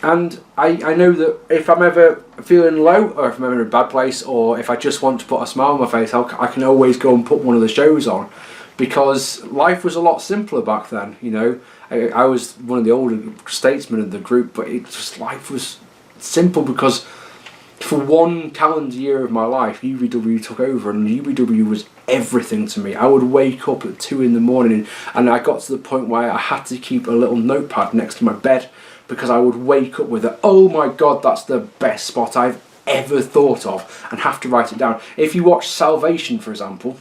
And I know that if I'm ever feeling low, or if I'm ever in a bad place, or if I just want to put a smile on my face, I can always go and put one of the shows on, because life was a lot simpler back then. You know, I was one of the older statesmen of the group, but life was simple because for one calendar year of my life, UBW took over, and UBW was everything to me. I would wake up at 2 in the morning, and I got to the point where I had to keep a little notepad next to my bed, because I would wake up with it, oh my god, that's the best spot I've ever thought of, and have to write it down. If you watch Salvation, for example,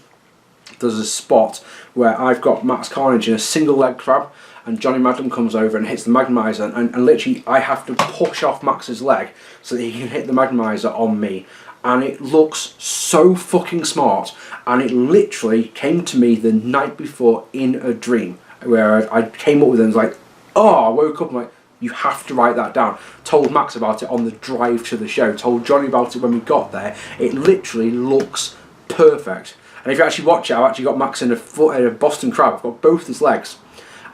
there's a spot where I've got Max Carnage in a single leg crab, and Johnny Magnum comes over and hits the Magnemizer, and literally I have to push off Max's leg so that he can hit the Magnemizer on me. And it looks so fucking smart, and it literally came to me the night before in a dream, where I came up with it and was like, oh, I woke up and like, you have to write that down. Told Max about it on the drive to the show. Told Johnny about it when we got there. It literally looks perfect. And if you actually watch it, I've actually got Max in a Boston Crab. I've got both his legs.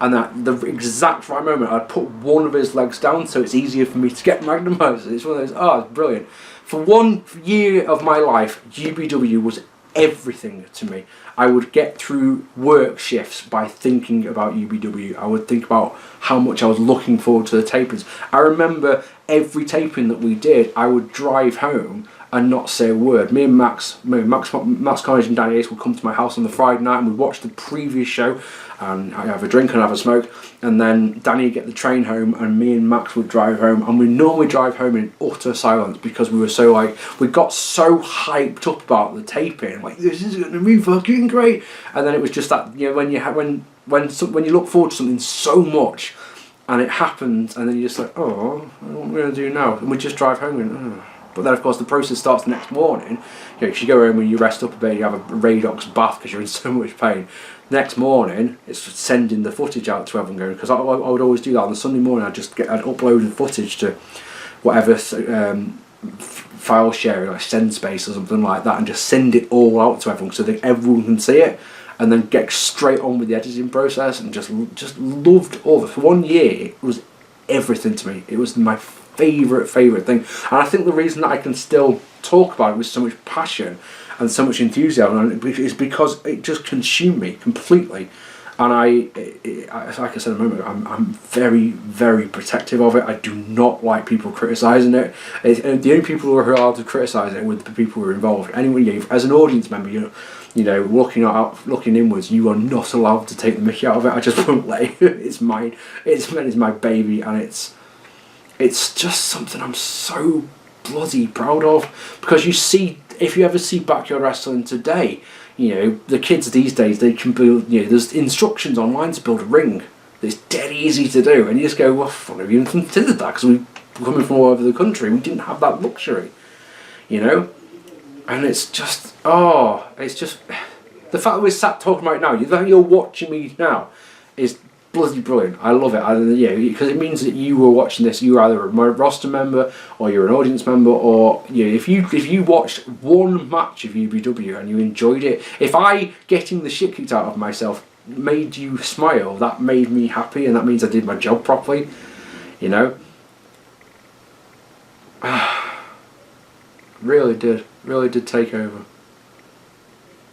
And at the exact right moment, I'd put one of his legs down so it's easier for me to get Magnemizer. It's one of those, oh, it's brilliant. For 1 year of my life, UBW was everything to me. I would get through work shifts by thinking about UBW. I would think about how much I was looking forward to the tapings. I remember every taping that we did, I would drive home and not say a word. Me and Max Carnage and Danny Ace would come to my house on the Friday night, and we'd watch the previous show, and I'd have a drink and have a smoke, and then Danny would get the train home, and me and Max would drive home, and we normally drive home in utter silence, because we were so like, we got so hyped up about the taping, like, this is going to be fucking great. And then it was just that, you know, when you look forward to something so much, and it happens, and then you're just like, oh, what am I going to do now? And we just drive home and, oh. But then, of course, the process starts the next morning. You know, if you go home and you rest up a bit, you have a Radox bath because you're in so much pain. Next morning, it's sending the footage out to everyone going, because I would always do that on the Sunday morning. I'd upload the footage to whatever file share, like SendSpace or something like that, and just send it all out to everyone so that everyone can see it, and then get straight on with the editing process. And just loved all of it. For 1 year, it was everything to me. It was my favourite thing, and I think the reason that I can still talk about it with so much passion and so much enthusiasm is because it just consumed me completely. And like I said a moment ago, I'm very, very protective of it. I do not like people criticising it. The only people who are allowed to criticise it were the people who are involved. Anyway, as an audience member, you know, looking inwards, you are not allowed to take the mickey out of it. I just won't let it. It's mine. It's my baby, and it's just something I'm so bloody proud of, because you see, if you ever see Backyard Wrestling today, you know, the kids these days, they can build, you know, there's instructions online to build a ring. It's dead easy to do, and you just go, well, I've never even considered that, because we're coming from all over the country, we didn't have that luxury, you know. And it's just, the fact that we're sat talking right now, that you're watching me now, is bloody brilliant. I love it. Because it means that you were watching this. You were either a roster member, or you're an audience member, or if you watched one match of UBW and you enjoyed it. If I getting the shit kicked out of myself made you smile, that made me happy, and that means I did my job properly. You know. Really did take over.